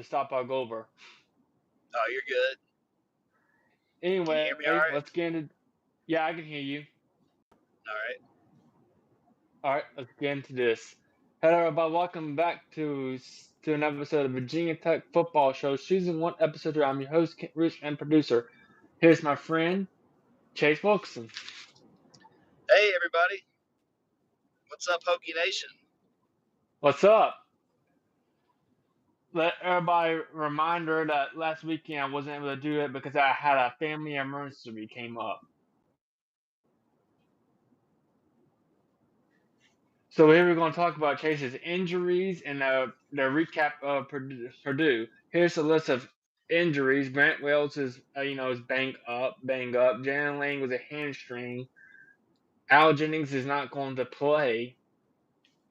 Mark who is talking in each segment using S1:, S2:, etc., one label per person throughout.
S1: stop our go over.
S2: Oh, you're good.
S1: Anyway,
S2: Can you hear me all right?
S1: let's get into. Yeah, I can hear you.
S2: All right.
S1: All right, let's get into this. Hello, everybody. Welcome back to an episode of Virginia Tech Football Show, Season 1, Episode 3. I'm your host, Kent Rich, and producer. Here's my friend, Chase Wilkerson.
S2: Hey, everybody. What's up, Hokie Nation?
S1: What's up? Let everybody reminder that last weekend I wasn't able to do it because I had a family emergency came up. So here we're going to talk about Chase's injuries and the recap of Purdue. Here's a list of injuries. Brent Wells is banged up. Jalen Lang was a hamstring. Al Jennings is not going to play.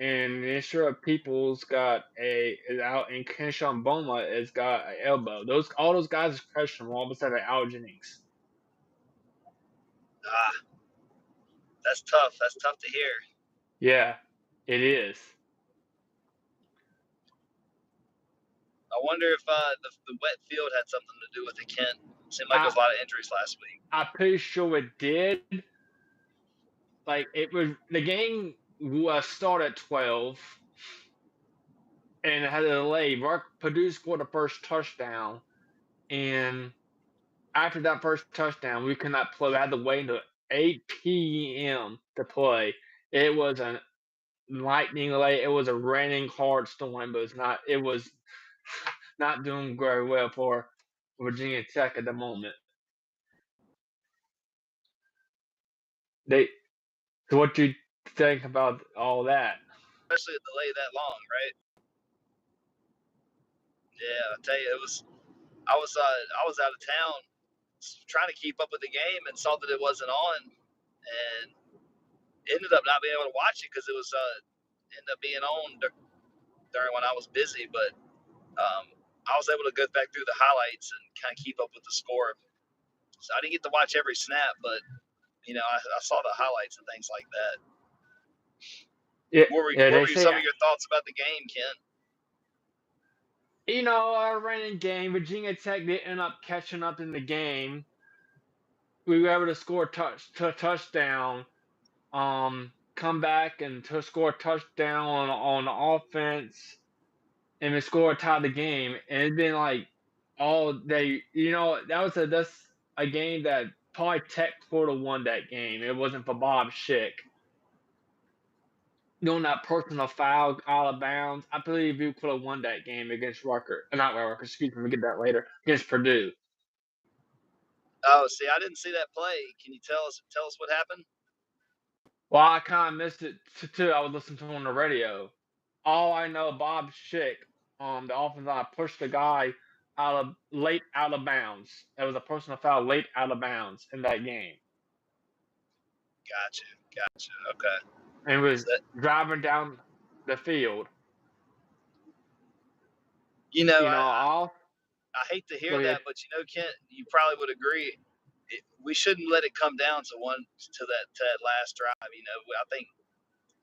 S1: And Israel Peoples is out, and Kenshawn Boma has got an elbow. All those guys are questionable. All besides Al Jennings.
S2: That's tough. That's tough to hear.
S1: Yeah, it is.
S2: I wonder if the wet field had something to do with it, Kent. Seemed like there was a lot of injuries last week.
S1: I'm pretty sure it did. Like, it was the game was started at 12, and it had a delay. Purdue scored the first touchdown, and after that first touchdown, we could not play. We had to wait until 8 p.m. to play. It was a lightning late. It was a raining hard storm, but it was not doing very well for Virginia Tech at the moment. So what do you think about all that?
S2: Especially a delay that long, right? Yeah, I tell you, I was out of town trying to keep up with the game and saw that it wasn't on, and ended up not being able to watch it because it was ended up being on during when I was busy. But I was able to go back through the highlights and kind of keep up with the score. So I didn't get to watch every snap, but I saw the highlights and things like that.
S1: Yeah,
S2: what were some of your thoughts about the game, Ken?
S1: A raining game. Virginia Tech did end up catching up in the game. We were able to score a touchdown, come back and score a touchdown on offense, and we score tie the game. And it's been like all day. That's a game that probably Tech could have won that game. It wasn't for Bob Schick doing that personal foul out of bounds. I believe we could have won that game against Rutgers. Not Rutgers, excuse me, we get that later. Against Purdue.
S2: Oh, see, I didn't see that play. Can you tell us what happened?
S1: Well, I kind of missed it too. I was listening to it on the radio. All I know, Bob Schick, the offensive line, pushed the guy late out of bounds. It was a personal foul late out of bounds in that game.
S2: Gotcha. Okay.
S1: And was driving down the field.
S2: I hate to hear that, but Kent, you probably would agree. We shouldn't let it come down to that last drive. I think,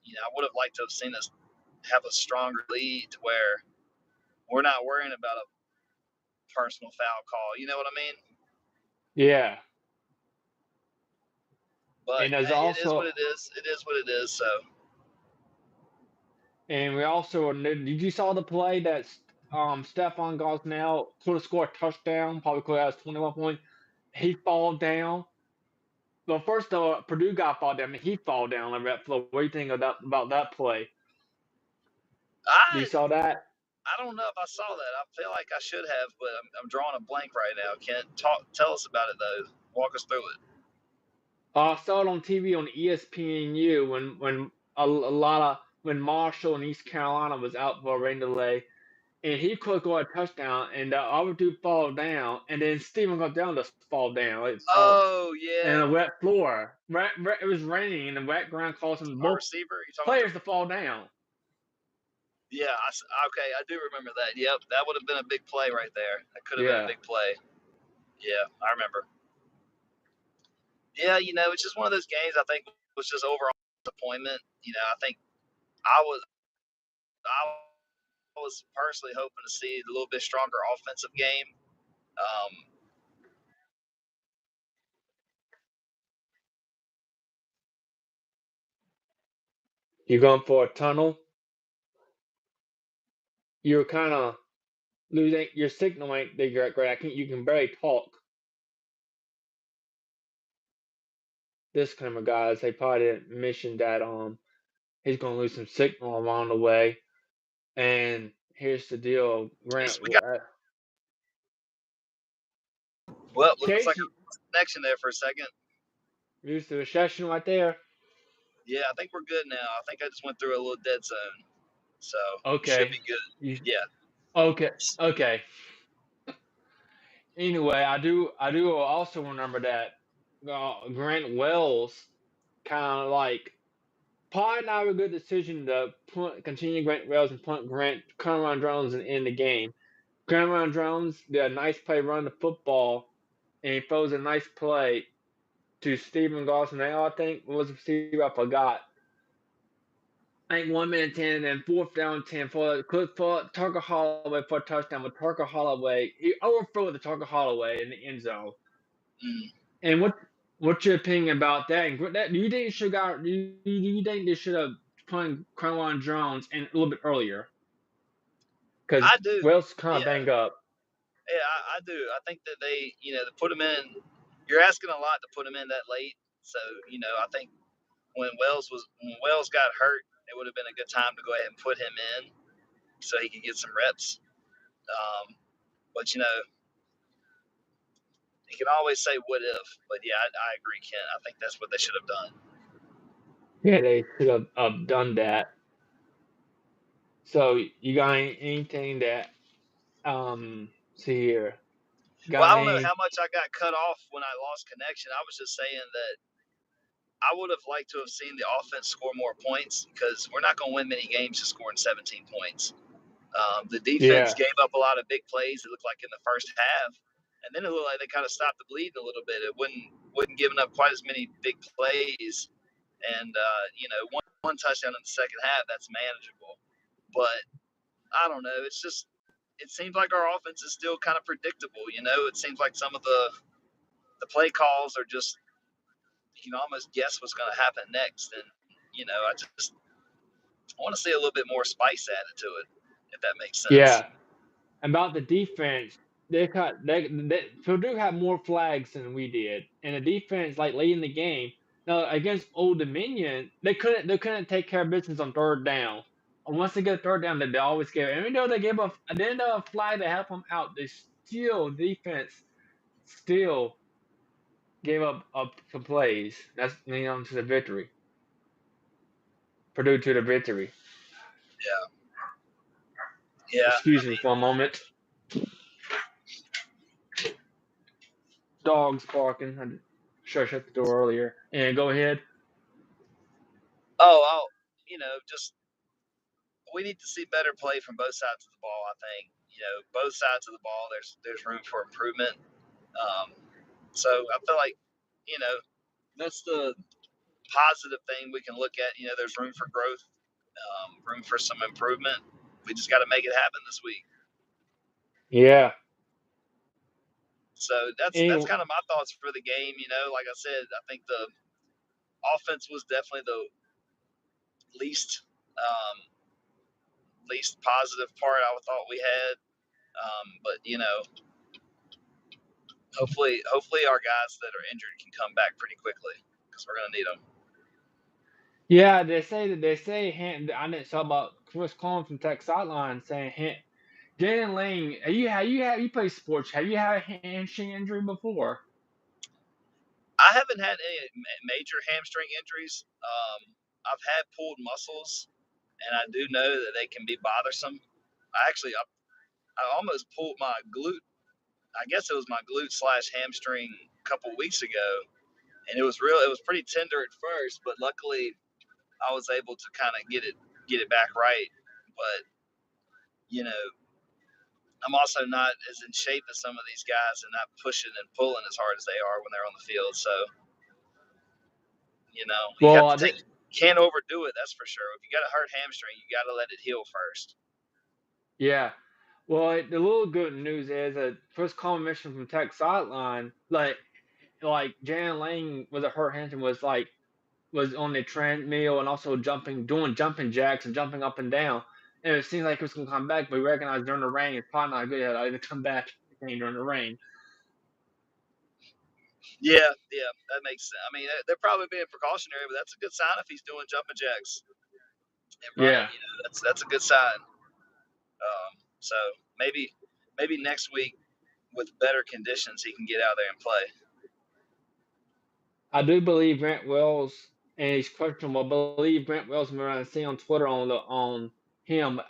S2: I would have liked to have seen us have a stronger lead to where we're not worrying about a personal foul call. You know what I mean?
S1: Yeah.
S2: But it is what it is. It is what it is. So.
S1: And we also did you saw the play that Stephon Gosnell could have scored a touchdown, probably could have 21 points. He fall down. Well, first the Purdue guy fall down, and he fall down on that floor. What do you think about that play? You saw that?
S2: I don't know if I saw that. I feel like I should have, but I'm drawing a blank right now. Kent, tell us about it though. Walk us through it.
S1: I saw it on TV on ESPNU when Marshall in East Carolina was out for a rain delay, and he could have got a touchdown, and the other two fall down, and then Stephen got down to fall down.
S2: Yeah.
S1: And a wet floor. It was raining, and the wet ground caused both players to fall down.
S2: Yeah, okay, I do remember that. Yep, that would have been a big play right there. That could have been a big play. Yeah, I remember. Yeah, it's just one of those games I think was just overall disappointment. I think I was was personally hoping to see a little bit stronger offensive game.
S1: You going for a tunnel? You're kind of losing your signal. Ain't that great? I can't. You can barely talk. Disclaimer, guys. They probably didn't mention that he's gonna lose some signal along the way. And here's the deal, Grant.
S2: we got looks like
S1: Chase,
S2: a connection there for a second.
S1: used to a session right there.
S2: Yeah, I think we're good now. I think I just went through a little dead zone, so
S1: Okay.
S2: should be good. Yeah.
S1: Okay. Anyway, I do also remember that Grant Wells kind of like probably not a good decision to continue Grant Wells and punt Grant Cameron Jones and end the game. Cameron Jones did a nice play, run the football, and he throws a nice play to Stephen Gosson. I think was a receiver. I forgot. I think 1 minute 10, and then 4th down 10 for Tucker Holloway for a touchdown. With Tucker Holloway, he overthrew the Tucker Holloway in the end zone. And what's your opinion about that? And that do you think you think they should have put Cameron Jones in a little bit earlier? Because
S2: I do.
S1: Wells kind of banged up.
S2: Yeah, I do. I think that they put him in. You're asking a lot to put him in that late. So I think when Wells got hurt, it would have been a good time to go ahead and put him in so he could get some reps. But you can always say what if. But yeah, I agree, Ken. I think that's what they should have done.
S1: Yeah, they should have done that. So you got anything that see here?
S2: Well, I don't know how much I got cut off when I lost connection. I was just saying that I would have liked to have seen the offense score more points because we're not going to win many games just scoring 17 points. The defense gave up a lot of big plays. It looked like in the first half, and then it looked like they kind of stopped the bleeding a little bit. It wasn't giving up quite as many big plays, and one touchdown in the second half, that's manageable. But I don't know. It seems like our offense is still kind of predictable. It seems like some of the play calls are just you can almost guess what's going to happen next, and I just want to see a little bit more spice added to it, if that makes sense.
S1: Yeah. About the defense, Purdue had more flags than we did, and the defense, like late in the game, now against Old Dominion, they couldn't take care of business on 3rd down. And once they get 3rd down, they always give it. Even though they gave a flag to help them out, defense still gave up some plays. That's to the victory. Purdue to the victory.
S2: Yeah.
S1: Excuse me for a moment. Dogs barking. I should have shut the door earlier. And go ahead.
S2: Oh, just we need to see better play from both sides of the ball. I think both sides of the ball. There's room for improvement. So I feel like that's the positive thing we can look at. There's room for growth, room for some improvement. We just got to make it happen this week.
S1: Yeah.
S2: So that's kind of my thoughts for the game. Like I said, I think the offense was definitely the least positive part I thought we had. But hopefully our guys that are injured can come back pretty quickly because we're gonna need them.
S1: Yeah, they say I didn't saw about Chris Coleman from Tech Sideline saying Jalen Lane. You play sports? Have you had a hamstring injury before?
S2: I haven't had any major hamstring injuries. I've had pulled muscles, and I do know that they can be bothersome. I almost pulled my glute. I guess it was my glute / hamstring a couple weeks ago, and it was pretty tender at first, but luckily I was able to kind of get it back right. But I'm also not as in shape as some of these guys and not pushing and pulling as hard as they are when they're on the field. So you can't overdo it. That's for sure. If you got a hurt hamstring, you got to let it heal first.
S1: Yeah. Well, the little good news is that first confirmation from Tech sideline, like Jan Lang with a hurt hamstring was on the treadmill and also doing jumping jacks and jumping up and down. And it seemed like it was gonna come back, but we recognized during the rain it's probably not good to come back again during the rain.
S2: Yeah, that makes sense. I mean, they're probably being precautionary, but that's a good sign if he's doing jumping jacks and running.
S1: Yeah.
S2: That's a good sign. So maybe next week with better conditions he can get out there and play.
S1: I do believe Grant Wells, and he's questionable. I believe Grant Wells, from what I see on Twitter on him,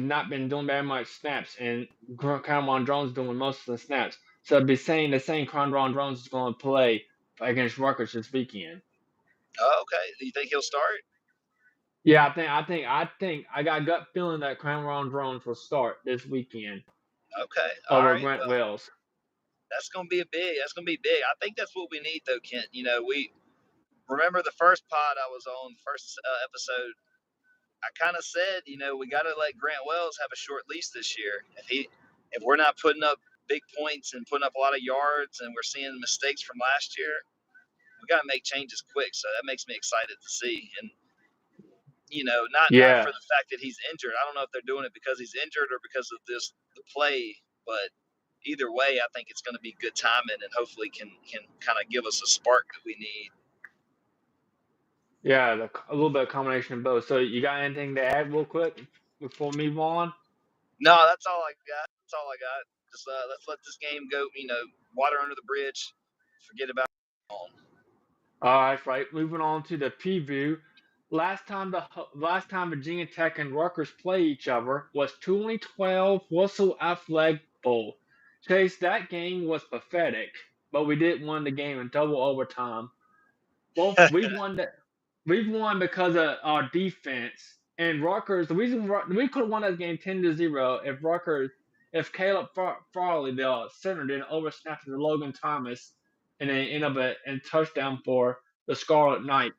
S1: not been doing very much snaps, and Cameron Jones doing most of the snaps. So I'd be saying the same Cameron Jones is going to play against Rutgers this weekend.
S2: Oh, okay. Do you think he'll start?
S1: Yeah, I got a gut feeling that Cameron Jones will start this weekend.
S2: Okay. All
S1: Over
S2: right.
S1: Grant Wells.
S2: That's gonna be big. I think that's what we need, though, Kent. We remember the first pod I was on, first episode. I kind of said, we got to let Grant Wells have a short leash this year. If we're not putting up big points and putting up a lot of yards, and we're seeing mistakes from last year, we got to make changes quick. So that makes me excited to see. And not for the fact that he's injured. I don't know if they're doing it because he's injured or because of the play, but either way, I think it's going to be good timing and hopefully can kind of give us a spark that we need.
S1: Yeah, a little bit of combination of both. So you got anything to add real quick before we move on?
S2: No, that's all I got. Just let's let this game go. Water under the bridge. Forget about it.
S1: All right. Moving on to the preview. Last time Virginia Tech and Rutgers played each other was 2012 Russell Athletic Bowl. Chase, that game was pathetic, but we did win the game in double overtime. We've won because of our defense. And Rutgers, the reason we could have won that game 10-0 if Caleb Farley, the center, didn't oversnap to Logan Thomas and then end up a touchdown for the Scarlet Knights.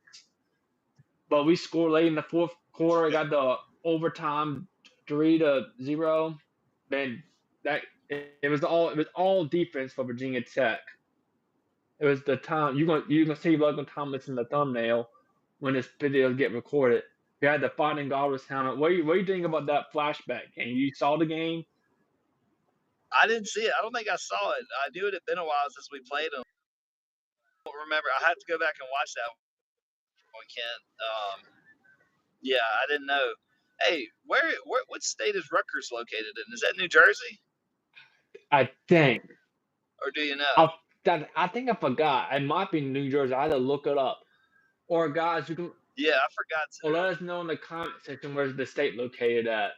S1: But we scored late in the fourth quarter, got the overtime 3-0. Man, it was all defense for Virginia Tech. It was the time you gonna see Logan Thomas in the thumbnail when this video get recorded. You had the Fighting Goddess helmet. What do you think about that flashback game? You saw the game?
S2: I didn't see it. I don't think I saw it. I knew it had been a while since we played them. I don't remember. I have to go back and watch that one, Kent. Yeah, I didn't know. Hey, what state is Rutgers located in? Is that New Jersey?
S1: I think.
S2: Or do you know?
S1: I think I forgot. It might be New Jersey. I had to look it up. Or guys, you can.
S2: Yeah, I forgot to.
S1: Or let us know in the comment section where's the state located at.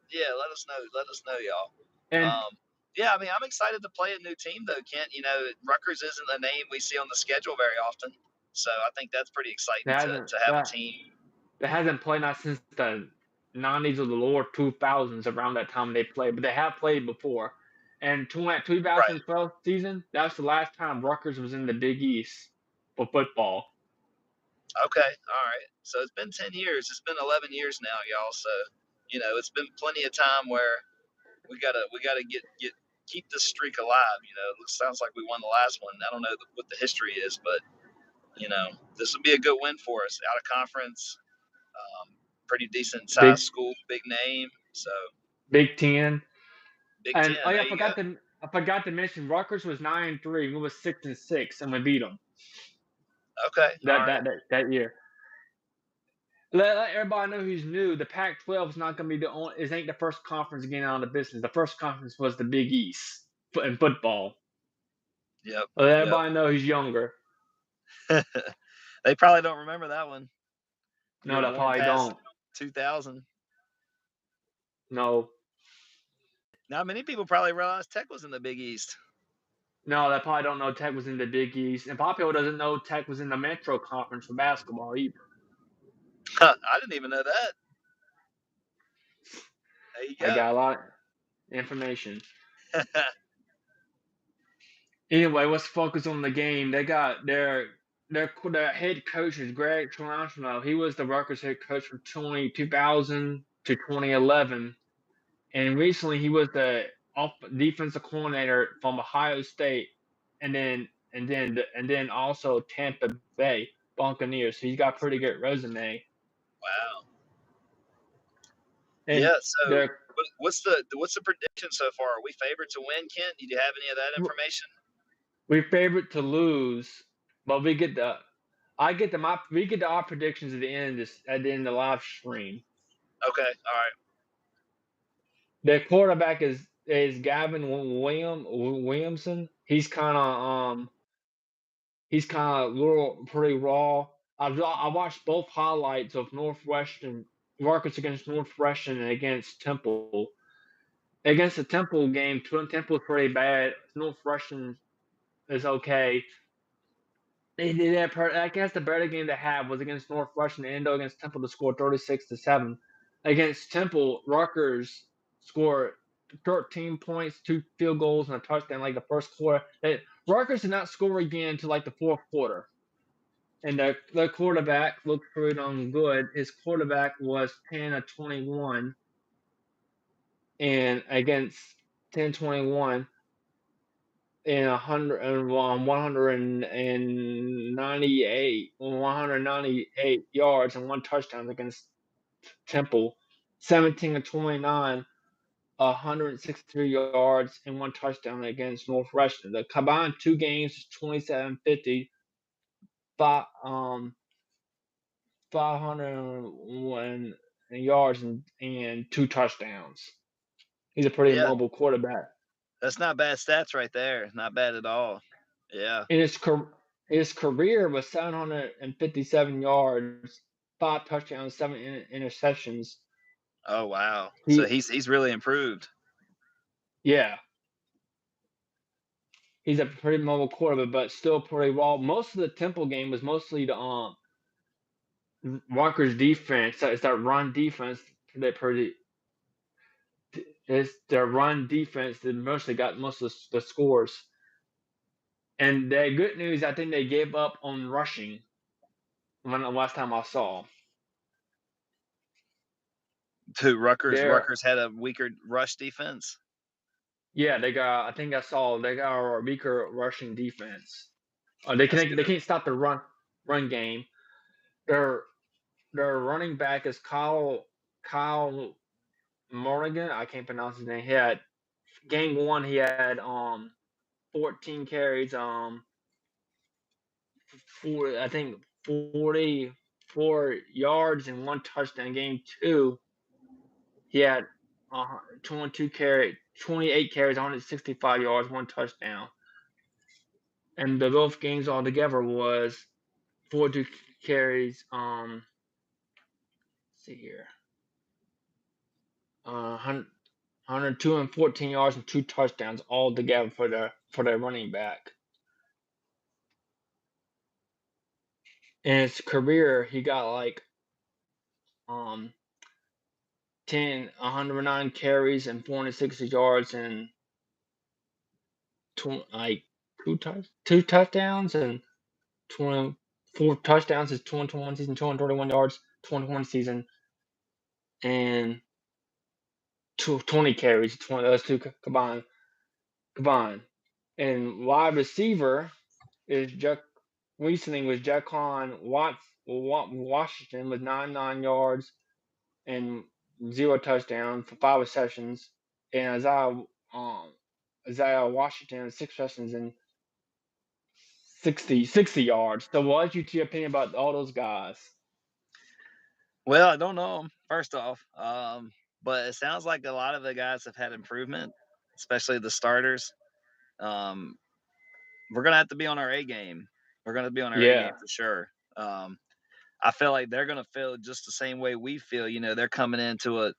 S2: Yeah, let us know, y'all.
S1: And
S2: yeah, I mean, I'm excited to play a new team, though, Kent. Rutgers isn't a name we see on the schedule very often, so I think that's pretty exciting to have a team
S1: that hasn't played not since the 90s or the lower 2000s. Around that time they played, but they have played before. And 2012 season, that's the last time Rutgers was in the Big East for football.
S2: Okay, all right. So it's been 10 years. It's been 11 years now, y'all. So it's been plenty of time where we gotta keep this streak alive. It sounds like we won the last one. I don't know what the history is, but this would be a good win for us. Out of conference, pretty decent size school, big name. So
S1: Big Ten.
S2: Big Ten.
S1: And I forgot to mention Rutgers was 9-3. We was 6-6, and we beat them.
S2: Okay.
S1: That year. Let everybody know who's new. The Pac-12 is not going to be it ain't the first conference getting out of business. The first conference was the Big East in football.
S2: Yep.
S1: Let everybody know who's younger.
S2: They probably don't remember that one.
S1: No, they probably don't.
S2: 2000.
S1: No.
S2: Not many people probably realize Tech was in the Big East.
S1: No, they probably don't know Tech was in the Big East. And probably doesn't know Tech was in the Metro Conference for basketball either.
S2: I didn't even know that. There you go.
S1: I got a lot of information. Anyway, let's focus on the game. They got their head coach is Greg Tarantino. He was the Rutgers head coach from 2000 to 2011. and recently he was the defensive coordinator from Ohio State, and then also Tampa Bay Buccaneers. So he's got a pretty good resume.
S2: Wow.
S1: And
S2: Yeah. So
S1: the
S2: what's the prediction so far? Are we favored to win, Kent? Do you have any of that information?
S1: we favorite to lose, but we get the we get our predictions at the end of the live stream.
S2: Okay. All right.
S1: The quarterback is Gavin Williamson. He's kind of little pretty raw. I watched both highlights of Northwestern Rutgers against Northwestern and against Temple. Against the Temple game, Temple's pretty bad. Northwestern is okay. They did that. I guess the better game they had was against Northwestern. They ended up against Temple to score 36-7. Against Temple, Rutgers scored 13 points, 2 field goals, and a touchdown like the first quarter. Rutgers did not score again until like the fourth quarter. And the quarterback looked pretty darn good. His quarterback was 10 of 21, and against 10-21 and 198 yards and 1 touchdown against Temple. 17 of 29, 163 yards and 1 touchdown against Northwestern. The combined 2 games is 27-50, 501 yards and 2 touchdowns. He's a pretty
S2: Yeah.
S1: mobile quarterback.
S2: That's not bad stats right there. Not bad at all. Yeah.
S1: In his career was 757 yards, 5 touchdowns, 7 interceptions.
S2: Oh wow. So
S1: He
S2: he's really improved.
S1: Yeah, he's a pretty mobile quarterback, but still pretty raw. Most of the Temple game was mostly the Rutgers defense. It's that run defense that pretty. It's their run defense that mostly got most of the scores. And the good news, I think they gave up on rushing when the last time I saw.
S2: To Rutgers.
S1: They're
S2: Rutgers had a weaker rush defense.
S1: Yeah, they got. I think I saw they got a weaker rushing defense.
S2: That's
S1: They
S2: good.
S1: can't stop the run game. Their their running back is Kyle Morgan. I can't pronounce his name. He had game one. He had 14 carries. I think 44 yards and 1 touchdown. Game two, he had 28 carries, 165 yards, 1 touchdown. And the both games altogether was 42 carries. Let's see here, 102 and 14 yards and 2 touchdowns all together for their running back. In his career, he got like 109 carries and 460 yards and like two touchdowns and 24 touchdowns. His 2021 season, 231 yards, 2021 season, and 20 carries. Those two combined. And wide receiver is recently was Jaquan Washington with 99 yards and 0 touchdowns for 5 receptions, and Isaiah Washington 6 receptions and 60 yards. So what's your opinion about all those guys?
S2: Well, I don't know them, first off. But it sounds like a lot of the guys have had improvement, especially the starters. Um, we're gonna have to be on our A game. We're gonna be on our A game
S1: Yeah,
S2: for sure. I feel like they're gonna feel just the same way we feel. You know, they're coming into a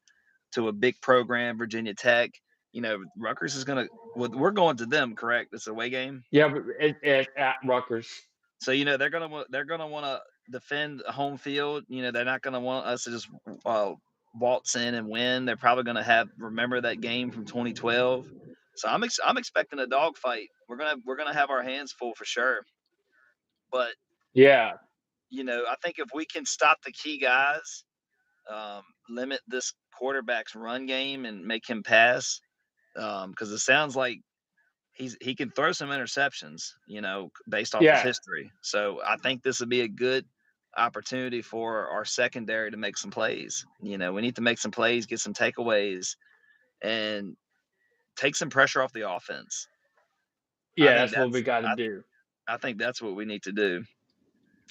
S2: big program, Virginia Tech. You know, Rutgers is gonna. Well, we're going to them, correct? It's a away game.
S1: yeah, but it's at Rutgers.
S2: So you know they're gonna want to defend home field. You know they're not gonna want us to just waltz in and win. They're probably gonna have remember that game from 2012. So I'm expecting a dogfight. We're gonna have our hands full for sure. But
S1: Yeah,
S2: you know I think if we can stop the key guys, limit this quarterback's run game and make him pass, because it sounds like he can throw some interceptions, based off of
S1: Yeah,
S2: history. So I think this would be a good opportunity for our secondary to make some plays. We need to make some plays, get some takeaways, and take some pressure off the offense. I
S1: yeah,
S2: think
S1: that's what we
S2: that's
S1: got to
S2: I,
S1: do.
S2: I think that's what we need to do.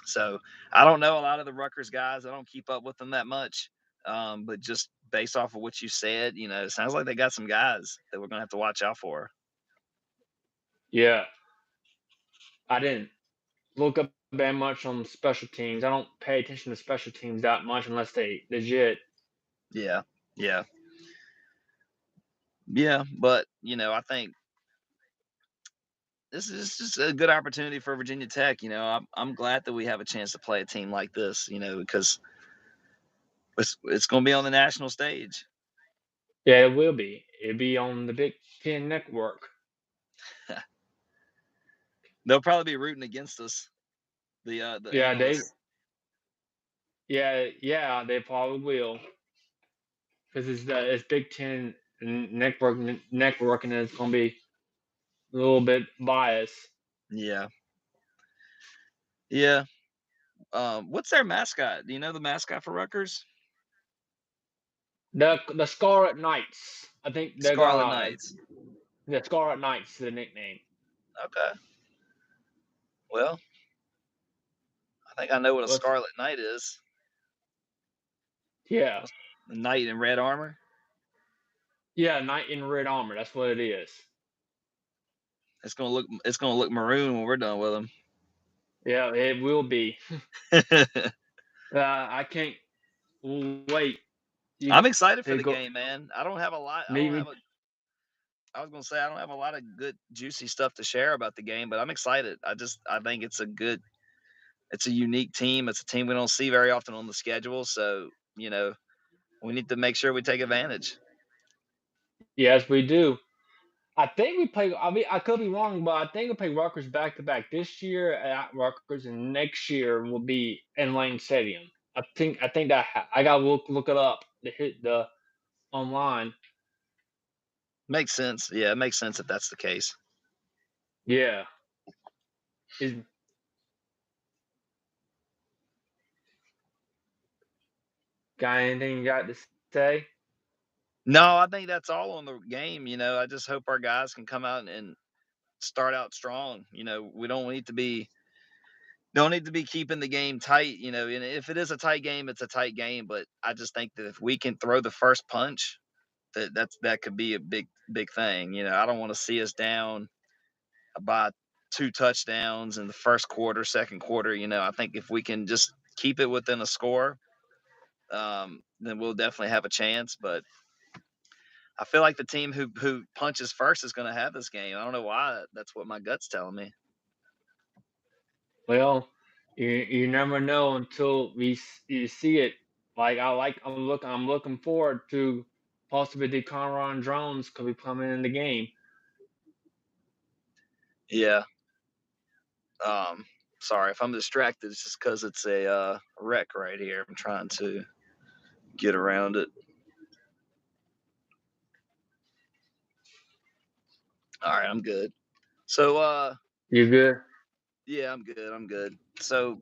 S2: So I don't know a lot of the Rutgers guys. I don't keep up with them that much. But just based off of what you said, it sounds like they got some guys that we're gonna have to watch out for.
S1: Yeah, I didn't look up that much on special teams. I don't pay attention to special teams that much unless they legit.
S2: Yeah, yeah, yeah. But I think this is just a good opportunity for Virginia Tech. I'm glad that we have a chance to play a team like this. Because it's going to be on the national stage.
S1: Yeah, it will be. It'll be on the Big Ten Network.
S2: They'll probably be rooting against us. The
S1: Yeah,
S2: analysts.
S1: they probably will because it's Big Ten network, and it's gonna be a little bit biased.
S2: Yeah, yeah. What's their mascot? Do you know the mascot for Rutgers?
S1: The Scarlet Knights. I think they're
S2: Scarlet
S1: gonna
S2: Knights.
S1: the Scarlet Knights is the nickname.
S2: Okay. Well, I think I know what a
S1: What's
S2: Scarlet Knight is.
S1: yeah.
S2: A knight in red armor.
S1: Yeah, knight in red armor. That's what it is.
S2: It's gonna look maroon when we're done with them.
S1: Yeah, it will be. I can't wait. You
S2: I'm excited for
S1: to
S2: the
S1: go
S2: game, man. I don't have a lot. I
S1: meet
S2: don't
S1: me.
S2: have a. I was gonna say I don't have a lot of good juicy stuff to share about the game, but I'm excited. I think it's a unique team. It's a team we don't see very often on the schedule. So we need to make sure we take advantage.
S1: Yes, we do. I think we play. I mean, I could be wrong, but I think we play Rutgers back to back this year at Rutgers, and next year will be in Lane Stadium. I think that I gotta look it up. The hit the online.
S2: Makes sense. Yeah, it makes sense if that's the case.
S1: Yeah. Is got anything you got to say?
S2: No, I think that's all on the game. I just hope our guys can come out and start out strong. We don't need to be keeping the game tight. And if it is a tight game, it's a tight game. But I just think that if we can throw the first punch, that could be a big thing. I don't want to see us down by 2 touchdowns in the first quarter, second quarter. I think if we can just keep it within a score, then we'll definitely have a chance. But I feel like the team who punches first is going to have this game. I don't know why. That's what my gut's telling me.
S1: Well, you never know until you see it. I'm looking forward to possibly the Conron drones could be coming in the game.
S2: Yeah. Um, Sorry if I'm distracted. It's just because it's a wreck right here. I'm trying to get around it. All right, I'm good. So,
S1: You good?
S2: yeah, I'm good. I'm good. So,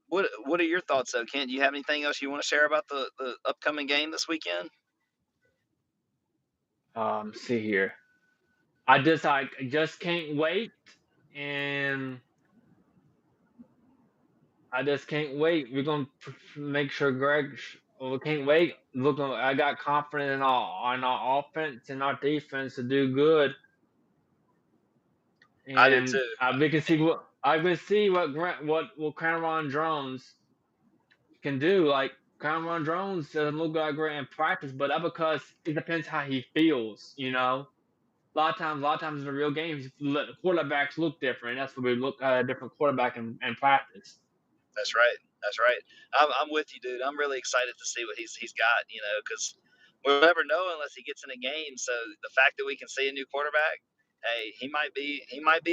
S2: what are your thoughts though, Kent? Do you have anything else you want to share about the upcoming game this weekend?
S1: See here. I just can't wait, and I just can't wait. We're gonna make sure Greg. We can't wait. I got confidence in our offense and our defense to do good,
S2: I do
S1: and
S2: too.
S1: we can see what Cameron Jones can do. Like Cameron Jones doesn't look like great in practice, but that's because it depends how he feels. A lot of times in the real games, quarterbacks look different. That's why we look at a different quarterback in practice.
S2: That's right. That's right. I'm with you, dude. I'm really excited to see what he's got. Because we'll never know unless he gets in a game. So the fact that we can see a new quarterback, hey, he might be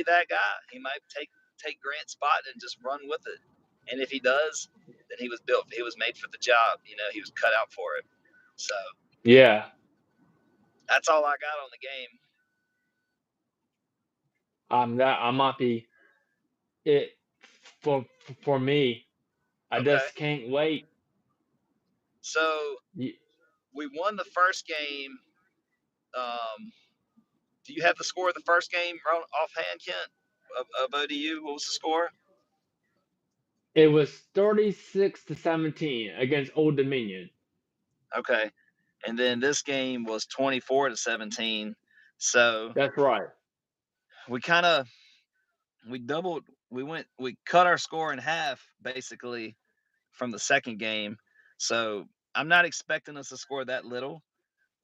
S2: that guy. He might take Grant's spot and just run with it. And if he does, then he was built. He was made for the job. He was cut out for it. So
S1: Yeah.
S2: That's all I got on the game.
S1: I might be it for for me. I
S2: Okay.
S1: just can't wait.
S2: So we won the first game. Do you have the score of the first game offhand, Kent, of ODU? What was the score?
S1: It was 36-17 against Old Dominion.
S2: Okay. And then this game was 24-17. So
S1: That's right.
S2: we kind of we cut our score in half basically from the second game. So I'm not expecting us to score that little.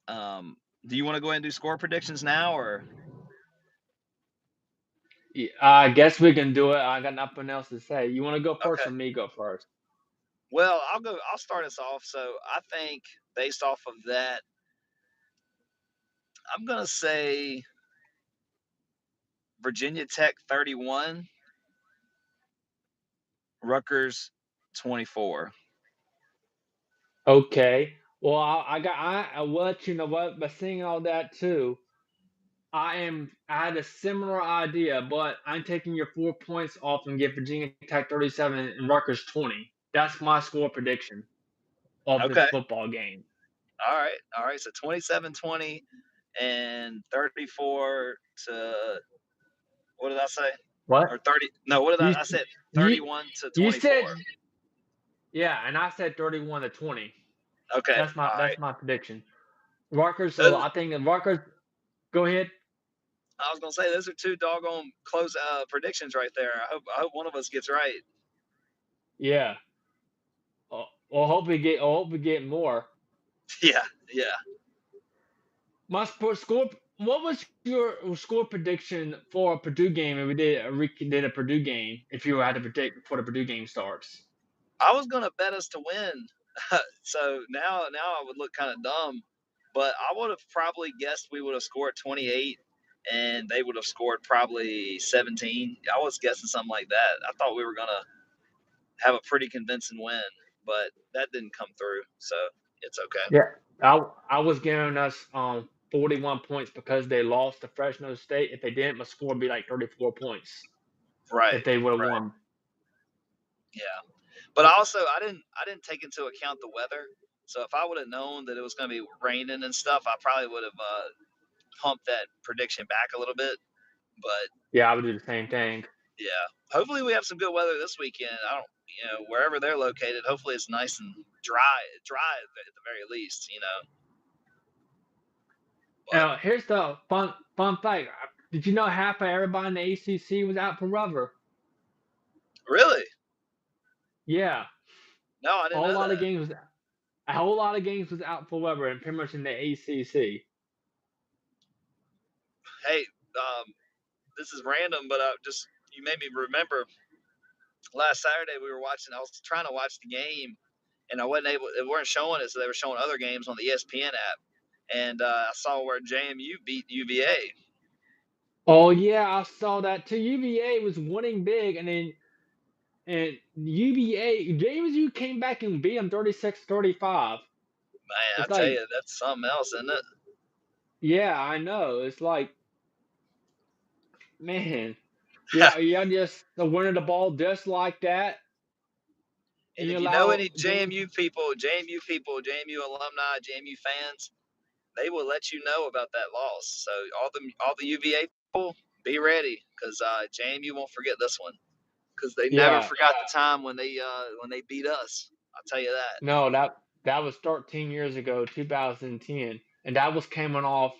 S2: Um, do you want to go ahead and do score predictions now, or
S1: I guess we can do it. I got nothing else to say. You want to go first
S2: okay?
S1: or me go first?
S2: Well, I'll go. I'll start us off. So I think based off of that, I'm gonna say Virginia Tech 31, Rutgers 24.
S1: Okay. Well, I'll let you know what, but seeing all that too, I had a similar idea, but I'm taking your 4 points off and give Virginia Tech 37 and Rutgers 20. That's my score prediction of this
S2: Okay.
S1: football game.
S2: All right. All right. So 27-20 and 34 to what did I say?
S1: What?
S2: Or 30? No, what did
S1: You
S2: I said?
S1: you
S2: 31 to
S1: you
S2: 24.
S1: said yeah, and I said 31-20.
S2: Okay. All
S1: That's
S2: right.
S1: my prediction. Rutgers, so
S2: Those,
S1: I think Rutgers. Go ahead.
S2: I was gonna say those are two doggone close predictions right there. I hope one of us gets right.
S1: Yeah. Well, hope we get more.
S2: Yeah. Yeah.
S1: My sports score. What was your score prediction for a Purdue game? If we did a Purdue game, if you had to predict before the Purdue game starts.
S2: I was gonna bet us to win. So now I would look kind of dumb, but I would have probably guessed we would have scored 28 and they would have scored probably 17. I was guessing something like that. I thought we were gonna have a pretty convincing win, but that didn't come through. So it's okay.
S1: Yeah. I was giving us 41 points because they lost to Fresno State. If they didn't, my score would be like 34 points
S2: Right.
S1: if they would have
S2: Right.
S1: won.
S2: Yeah. But also I didn't take into account the weather. So if I would have known that it was going to be raining and stuff, I probably would have pumped that prediction back a little bit. But
S1: Yeah, I would do the same thing.
S2: yeah, hopefully we have some good weather this weekend. I don't, wherever they're located, hopefully it's nice and dry at the very least. But
S1: Now, here's the fun fact. Did you know half of everybody in the ACC was out for rubber?
S2: really,
S1: Yeah,
S2: no, I
S1: a
S2: didn't
S1: whole
S2: know
S1: lot of
S2: that.
S1: games. A whole lot of games was out for weather, and pretty much in the ACC.
S2: Hey, this is random, but just you made me remember. Last Saturday we were watching. I was trying to watch the game, and I wasn't able. They weren't showing it, so they were showing other games on the ESPN app. And I saw where JMU beat UVA.
S1: Oh yeah, I saw that too. UVA was winning big, and UVA JMU came back and beat them 36-35.
S2: Man, I
S1: It's
S2: tell
S1: like,
S2: you, that's something else, isn't it?
S1: yeah, I know. It's like, man, yeah, yeah, just winning the ball just like that, and
S2: And
S1: you
S2: if you know
S1: allow
S2: any JMU alumni, JMU fans, they will let you know about that loss. So all the UVA people, be ready because JMU won't forget this one because they never
S1: yeah.
S2: forgot the time when they beat us. I'll tell you that.
S1: No, that was 13 years ago, 2010, and that was coming off.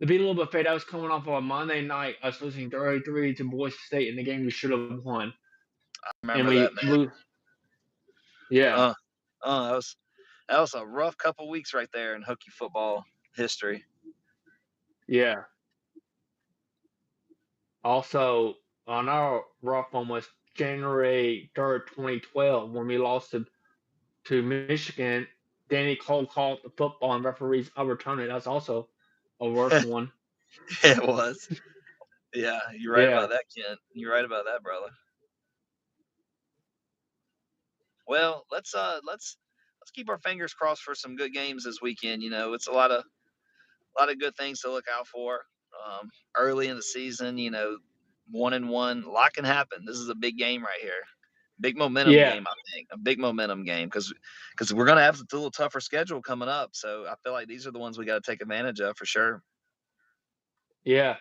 S1: To be a little bit fair, that was coming off of a Monday night, us losing 33 to Boise State in the game we should have won,
S2: I
S1: and
S2: remember that,
S1: we
S2: man.
S1: lose. Yeah,
S2: Uh, that was a rough couple weeks right there in Hokie football history.
S1: yeah. Also, another rough one was January 3rd, 2012, when we lost to Michigan. Danny Cole called the football and referees overturned it. That's also a worse one.
S2: It was. Yeah, you're right
S1: Yeah.
S2: about that, Kent. You're right about that, brother. Well, let's keep our fingers crossed for some good games this weekend. You know, it's a lot of good things to look out for. Early in the season, you know, 1-1, a lot can happen. This is a big game right here. Big momentum
S1: Yeah,
S2: game, I think. A big momentum game because we're gonna have a little tougher schedule coming up. So I feel like these are the ones we got to take advantage of for sure.
S1: yeah.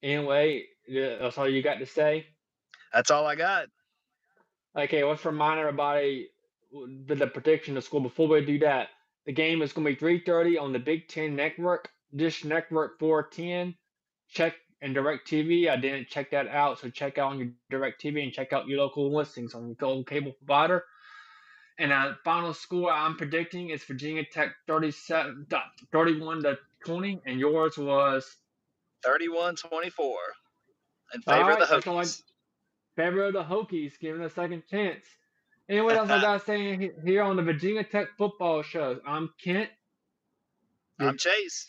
S1: Anyway, that's all you got to say.
S2: That's all I got.
S1: Okay, let's remind everybody the prediction of score. Before we do that, the game is going to be 3:30 on the Big Ten Network, Dish Network 410. Check and Direct TV. I didn't check that out, so check out on your Direct TV and check out your local listings on your local cable provider. And final score I'm predicting is Virginia Tech 31 to 20, and yours was
S2: 31-24 in
S1: all
S2: favor of the
S1: right. That's only
S2: Hokies.
S1: favor of the Hokies, giving a second chance. Anyway, that's all I got to say here on the Virginia Tech Football Show. I'm Kent.
S2: I'm Chase.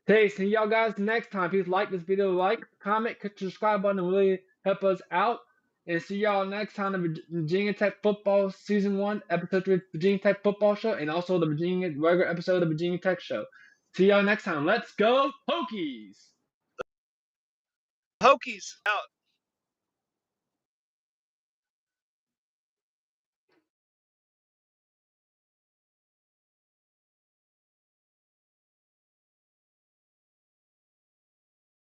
S1: Hey, see y'all guys next time. Please like this video, comment, click the subscribe button to really help us out. And see y'all next time on the Virginia Tech Football Season 1, Episode 3 Virginia Tech Football Show, and also the regular episode of the Virginia Tech Show. See y'all next time. Let's go, Hokies!
S2: Hokies out.